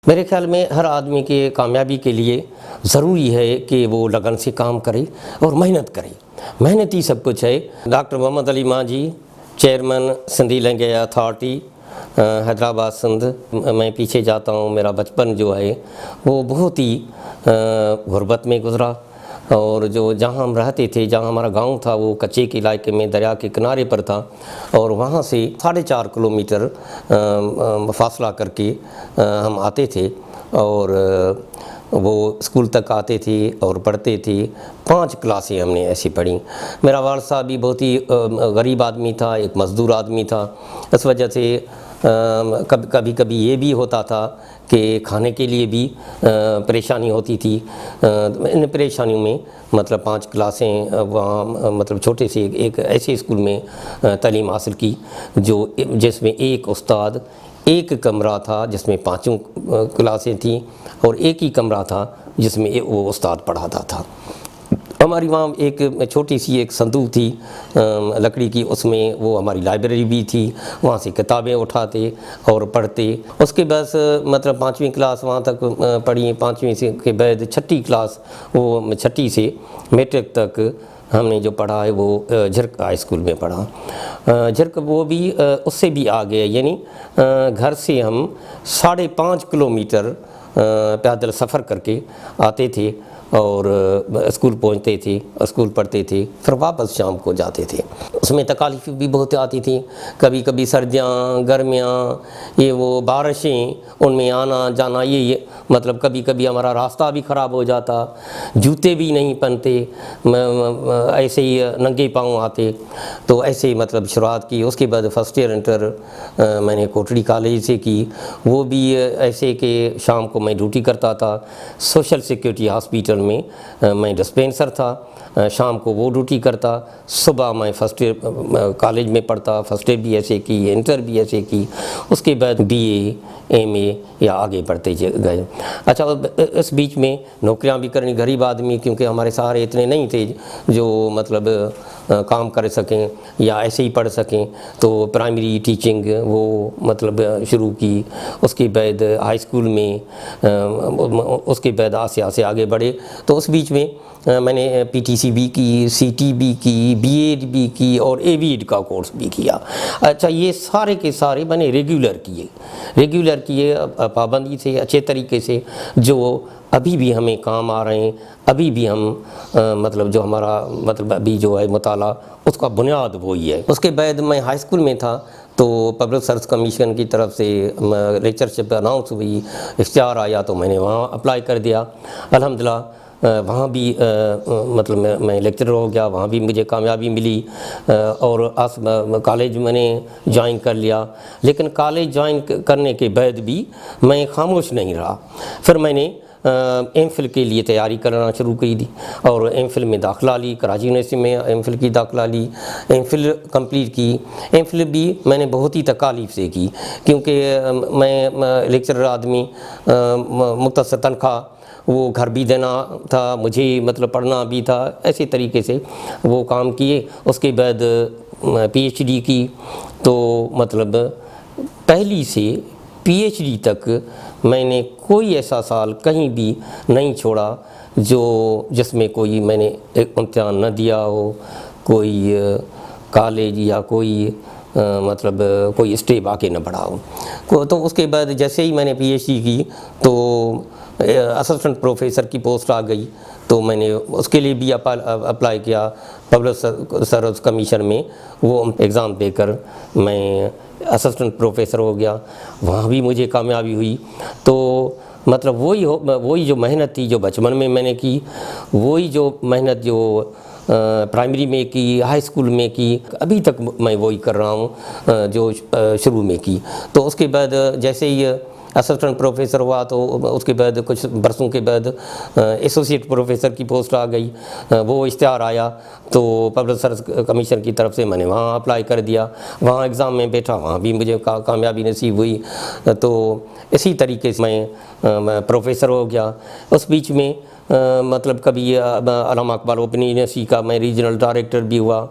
میرے خیال میں ہر آدمی کے کامیابی کے لیے ضروری ہے کہ وہ لگن سے کام کرے اور محنت کرے. محنت ہی سب کچھ ہے. Doctor Muhammad Ali Manjhi, chairman Sindhi language authority Hyderabad Sindh. میں پیچھے جاتا ہوں، میرا بچپن جو ہے وہ بہت ہی غربت میں گزرا، اور جو جہاں ہم رہتے تھے، جہاں ہمارا گاؤں تھا، وہ کچے کے علاقے میں دریا کے کنارے پر تھا، اور وہاں سے 4.5 کلومیٹر فاصلہ کر کے ہم آتے تھے، اور وہ اسکول تک آتے تھے اور پڑھتے تھے. 5 کلاسیں ہم نے ایسی پڑھی. میرا والد صاحب بھی بہت ہی غریب آدمی تھا، ایک مزدور آدمی تھا. اس وجہ سے کبھی یہ بھی ہوتا تھا کہ کھانے کے لیے بھی پریشانی ہوتی تھی. ان پریشانیوں میں 5 کلاسیں وہاں چھوٹے سے ایک ایسے اسکول میں تعلیم حاصل کی جس میں ایک استاد، ایک کمرہ تھا جس میں 5 کلاسیں تھیں، اور ایک ہی کمرہ تھا جس میں وہ استاد پڑھاتا تھا. ہماری وہاں ایک چھوٹی سی ایک صندوق تھی لکڑی کی، اس میں وہ ہماری لائبریری بھی تھی. وہاں سے کتابیں اٹھاتے اور پڑھتے. اس کے بعد 5ویں کلاس وہاں تک پڑھی. 5ویں سے کے بعد 6ٹھی کلاس، وہ 6ٹھی سے میٹرک تک ہم نے جو پڑھا ہے وہ جھرک ہائی اسکول میں پڑھا. جھرک وہ بھی اس سے بھی آگے، یعنی گھر سے ہم 5.5 کلومیٹر پیدل سفر کر کے آتے تھے اور اسکول پہنچتے تھے، اسکول پڑھتے تھے، پھر واپس شام کو جاتے تھے. اس میں تکالیف بھی بہت آتی تھیں. کبھی کبھی سردیاں، گرمیاں، یہ وہ بارشیں، ان میں آنا جانا، یہ کبھی کبھی ہمارا راستہ بھی خراب ہو جاتا، جوتے بھی نہیں پہنتے، ایسے ہی ننگے پاؤں آتے. تو ایسے شروعات کی. اس کے بعد فرسٹ ایئر انٹر میں نے کوٹڑی کالج سے کی. وہ بھی ایسے کہ شام کو میں ڈیوٹی کرتا تھا سوشل سیکیورٹی ہاسپیٹل میں ڈسپینسر تھا. شام کو وہ ڈیوٹی کرتا. صبح میں فرسٹ ایئر کالج میں پڑھتا، فرسٹ ایئر بھی ایسے کی، انٹر بھی ایسے کی. اس کے بعد بی اے، ایم اے یا آگے بڑھتے گئے. اچھا، اس بیچ میں نوکریاں بھی کرنی. غریب آدمی، کیونکہ ہمارے سہارے اتنے نہیں تھے جو کام کر سکیں یا ایسے ہی پڑھ سکیں، تو پرائمری ٹیچنگ وہ شروع کی. اس کے بعد ہائی اسکول میں، اس کے بعد سے آگے بڑھے. تو اس بیچ میں میں نے پی ٹی سی بھی کی، سی ٹی بھی کی، بی ایڈ بھی کی، اور اے وی ایڈ کا کورس بھی کیا. اچھا، یہ سارے کے سارے میں نے ریگولر کیے پابندی سے، اچھے طریقے سے، جو ابھی بھی ہمیں کام آ رہے ہیں. ابھی بھی ہم جو ہمارا ابھی جو ہے مطالعہ، اس کا بنیاد وہی ہے. اس کے بعد میں ہائی اسکول میں تھا تو پبلک سروس کمیشن کی طرف سے لیکچرشپ اناؤنس ہوئی، اشتہار آیا، تو میں نے وہاں اپلائی کر دیا. الحمدللہ وہاں بھی میں لیکچرر ہو گیا. وہاں بھی مجھے کامیابی ملی، اور کالج میں نے جوائن کر لیا. لیکن کالج جوائن کرنے کے بعد بھی میں خاموش نہیں رہا. پھر میں نے ایم فل کے لیے تیاری کرنا شروع کی دی، اور ایم فل میں داخلہ لی. کراچی یونیورسٹی میں ایم فل کی داخلہ لی، ایم فل کمپلیٹ کی. ایم فل بھی میں نے بہت ہی تکالیف سے کی، کیونکہ میں لیکچرر آدمی، مختصر تنخواہ، وہ گھر بھی دینا تھا مجھے، پڑھنا بھی تھا. ایسے طریقے سے وہ کام کیے. اس کے بعد پی ایچ ڈی کی. تو پہلی سے پی ایچ ڈی تک میں نے کوئی ایسا سال کہیں بھی نہیں چھوڑا جس میں کوئی میں نے ایک امتحان نہ دیا ہو، کوئی کالج یا کوئی کوئی اسٹیپ آ کے نہ بڑھا ہو. تو اس کے بعد جیسے ہی میں نے پی ایچ ڈی کی تو اسسٹنٹ پروفیسر کی پوسٹ آ گئی. تو میں نے اس کے لیے بھی اپلائی کیا پبلک سروس کمیشن میں. وہ ایگزام دے کر میں اسسٹنٹ پروفیسر ہو گیا. وہاں بھی مجھے کامیابی ہوئی. تو وہی جو محنت تھی جو بچپن میں نے کی، وہی جو محنت جو پرائمری میں کی، ہائی اسکول میں کی، ابھی تک میں وہی کر رہا ہوں جو شروع میں کی. تو اس کے بعد جیسے ہی اسسٹنٹ پروفیسر ہوا تو اس کے بعد کچھ برسوں کے بعد ایسوسیٹ پروفیسر کی پوسٹ آ گئی. وہ اشتہار آیا تو پبلک سروس کمیشن کی طرف سے میں نے وہاں اپلائی کر دیا. وہاں ایگزام میں بیٹھا، وہاں بھی مجھے کامیابی نصیب ہوئی. تو اسی طریقے سے میں پروفیسر ہو گیا. اس بیچ میں مطلب کبھی علامہ اقبال اوپن یونیورسٹی کا میں ریجنل ڈائریکٹر بھی ہوا،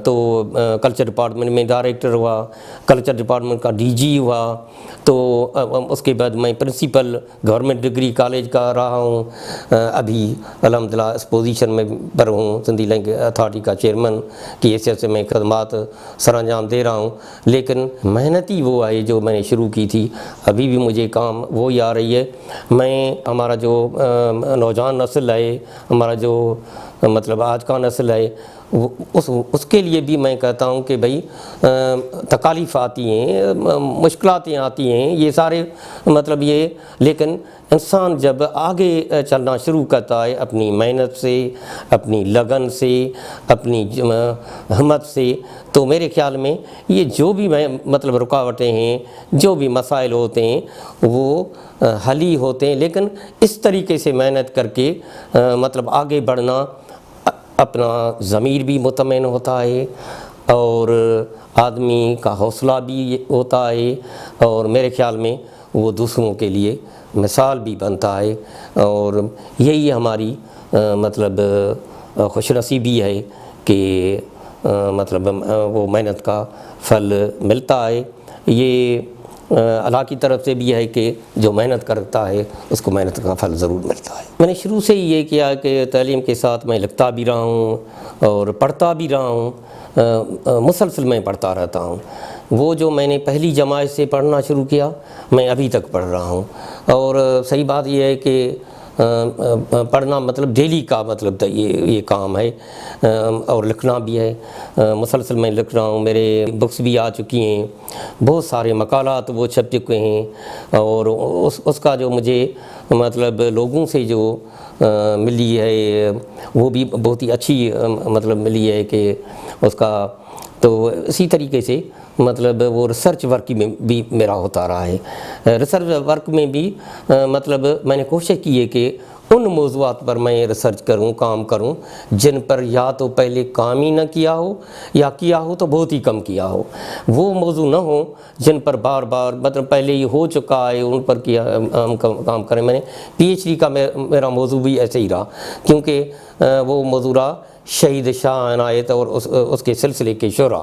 تو کلچر ڈپارٹمنٹ میں ڈائریکٹر ہوا، کلچر ڈپارٹمنٹ کا ڈی جی ہوا، تو اس کے بعد میں پرنسپل گورنمنٹ ڈگری کالج کا رہا ہوں، ابھی الحمدللہ اس پوزیشن میں پر ہوں، سندھی لینگویج اتھارٹی کا چیئرمین کی حیثیت سے میں خدمات سر انجام دے رہا ہوں۔ لیکن محنتی وہ ہے جو میں نے شروع کی تھی، ابھی بھی مجھے کام وہی آ رہی ہے۔ میں ہمارا جو نوجوان نسل ہے، ہمارا جو مطلب آج کا نسل ہے، اس کے لیے بھی میں کہتا ہوں کہ بھئی تکالیف آتی ہیں، مشکلاتیں آتی ہیں، یہ سارے مطلب یہ، لیکن انسان جب آگے چلنا شروع کرتا ہے اپنی محنت سے، اپنی لگن سے، اپنی ہمت سے، تو میرے خیال میں یہ جو بھی مطلب رکاوٹیں ہیں، جو بھی مسائل ہوتے ہیں وہ حل ہی ہوتے ہیں۔ لیکن اس طریقے سے محنت کر کے مطلب آگے بڑھنا، اپنا ضمیر بھی مطمئن ہوتا ہے اور آدمی کا حوصلہ بھی ہوتا ہے، اور میرے خیال میں وہ دوسروں کے لیے مثال بھی بنتا ہے، اور یہی ہماری مطلب خوش نصیبی ہے کہ مطلب وہ محنت کا پھل ملتا ہے۔ یہ اللہ کی طرف سے بھی ہے کہ جو محنت کرتا ہے اس کو محنت کا پھل ضرور ملتا ہے۔ میں نے شروع سے ہی یہ کیا کہ تعلیم کے ساتھ میں لکھتا بھی رہا ہوں اور پڑھتا بھی رہا ہوں، مسلسل میں پڑھتا رہتا ہوں۔ وہ جو میں نے پہلی جماعت سے پڑھنا شروع کیا میں ابھی تک پڑھ رہا ہوں، اور صحیح بات یہ ہے کہ پڑھنا مطلب ڈیلی کا مطلب یہ کام ہے، اور لکھنا بھی ہے، مسلسل میں لکھ رہا ہوں، میرے بکس بھی آ چکی ہیں، بہت سارے مقالات وہ چھپ چکے ہیں، اور اس کا جو مجھے مطلب لوگوں سے جو ملی ہے وہ بھی بہت ہی اچھی مطلب ملی ہے کہ اس کا، تو اسی طریقے سے مطلب وہ ریسرچ ورک میں بھی میرا ہوتا رہا ہے۔ ریسرچ ورک میں بھی مطلب میں نے کوشش کی ہے کہ ان موضوعات پر میں ریسرچ کروں، کام کروں جن پر یا تو پہلے کام ہی نہ کیا ہو، یا کیا ہو تو بہت ہی کم کیا ہو، وہ موضوع نہ ہوں جن پر بار بار مطلب پہلے ہی ہو چکا ہے ان پر کیا ہم کام کریں۔ میں نے پی ایچ ڈی کا میرا موضوع بھی ایسے ہی رہا، کیونکہ وہ موضوع رہا شہید شاہ عنایت اور اس کے سلسلے کے شعراء۔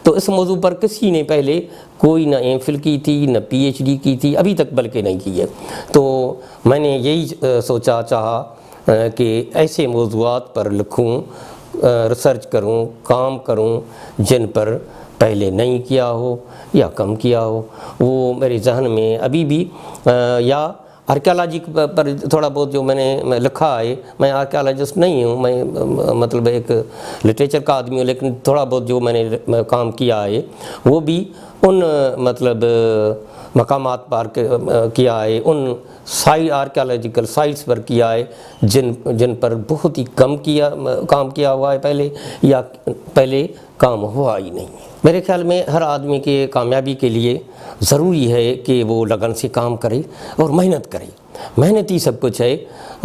تو اس موضوع پر کسی نے پہلے کوئی نہ ایم فل کی تھی، نہ پی ایچ ڈی کی تھی، ابھی تک بلکہ نہیں کی ہے۔ تو میں نے یہی چاہا کہ ایسے موضوعات پر لکھوں، ریسرچ کروں، کام کروں جن پر پہلے نہیں کیا ہو یا کم کیا ہو۔ وہ میرے ذہن میں ابھی بھی، یا آرکیالوجی پر تھوڑا بہت جو میں نے لکھا ہے، میں آرکیالوجسٹ نہیں ہوں، میں مطلب ایک لٹریچر کا آدمی ہوں، لیکن تھوڑا بہت جو میں نے کام کیا ہے وہ بھی ان مطلب مقامات پر کیا ہے، ان آرکیالوجیکل سائٹس پر کیا ہے جن پر بہت ہی کم کام کیا ہوا ہے پہلے، یا پہلے کام ہوا ہی نہیں ہے۔ میرے خیال میں ہر آدمی کے کامیابی کے لیے ضروری ہے کہ وہ لگن سے کام کرے اور محنت کرے، محنت ہی سب کچھ ہے،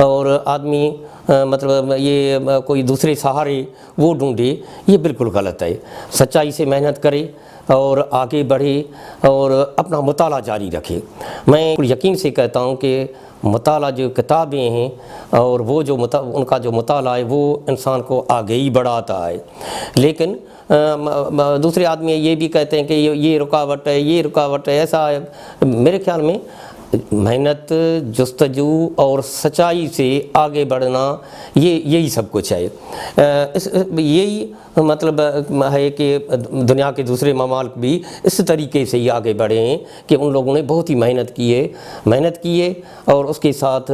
اور آدمی مطلب یہ کوئی دوسرے سہارے وہ ڈھونڈے، یہ بالکل غلط ہے۔ سچائی سے محنت کرے اور آگے بڑھے اور اپنا مطالعہ جاری رکھے۔ میں یقین سے کہتا ہوں کہ مطالعہ جو کتابیں ہیں اور وہ جو ان کا جو مطالعہ ہے وہ انسان کو آگے ہی بڑھاتا ہے، لیکن دوسرے آدمی یہ بھی کہتے ہیں کہ یہ رکاوٹ ہے، یہ رکاوٹ ہے، ایسا ہے۔ میرے خیال میں محنت، جستجو اور سچائی سے آگے بڑھنا یہی سب کچھ ہے۔ یہی مطلب ہے کہ دنیا کے دوسرے ممالک بھی اس طریقے سے ہی آگے بڑھے ہیں کہ ان لوگوں نے بہت ہی محنت کی ہے اور اس کے ساتھ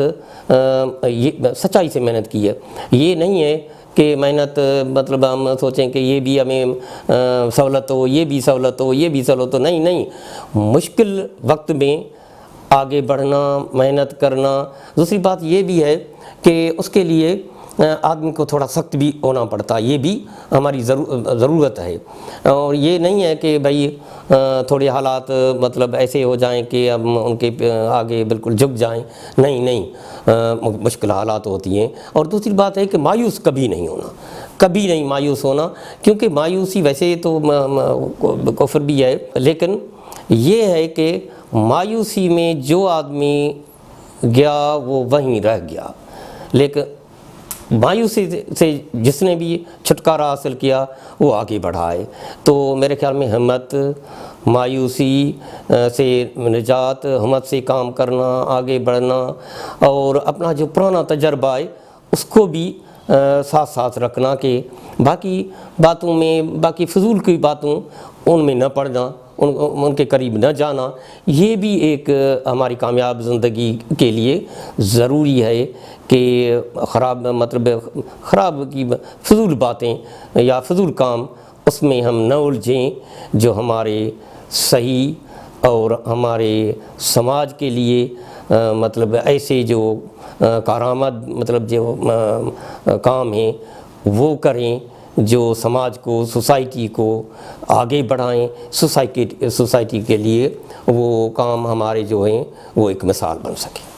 سچائی سے محنت کی ہے۔ یہ نہیں ہے کہ محنت مطلب ہم سوچیں کہ یہ بھی ہمیں سہولت ہو، یہ بھی سہولت ہو، یہ بھی سہولت ہو، نہیں، مشکل وقت میں آگے بڑھنا، محنت کرنا۔ دوسری بات یہ بھی ہے کہ اس کے لیے آدمی کو تھوڑا سخت بھی ہونا پڑتا ہے، یہ بھی ہماری ضرورت ہے، اور یہ نہیں ہے کہ بھائی تھوڑے حالات مطلب ایسے ہو جائیں کہ ہم ان کے آگے بالکل جھک جائیں، نہیں، مشکل حالات ہوتی ہیں۔ اور دوسری بات ہے کہ مایوس کبھی نہیں مایوس ہونا، کیونکہ مایوسی ویسے تو کفر بھی ہے، لیکن یہ ہے کہ مایوسی میں جو آدمی گیا وہ وہیں رہ گیا، لیکن مایوسی سے جس نے بھی چھٹکارا حاصل کیا وہ آگے بڑھا ہے۔ تو میرے خیال میں ہمت، مایوسی سے نجات، ہمت سے کام کرنا، آگے بڑھنا، اور اپنا جو پرانا تجربہ ہے اس کو بھی ساتھ ساتھ رکھنا، کہ باقی باتوں میں، باقی فضول کی باتوں ان میں نہ پڑنا، ان کے قریب نہ جانا، یہ بھی ایک ہماری کامیاب زندگی کے لیے ضروری ہے کہ خراب کی فضول باتیں یا فضول کام اس میں ہم نہ الجھیں، جو ہمارے صحیح اور ہمارے سماج کے لیے ایسے جو کارآمد جو کام ہیں وہ کریں، جو سماج کو، سوسائٹی کو آگے بڑھائیں، سوسائٹی کے لیے وہ کام ہمارے جو ہیں وہ ایک مثال بن سکے۔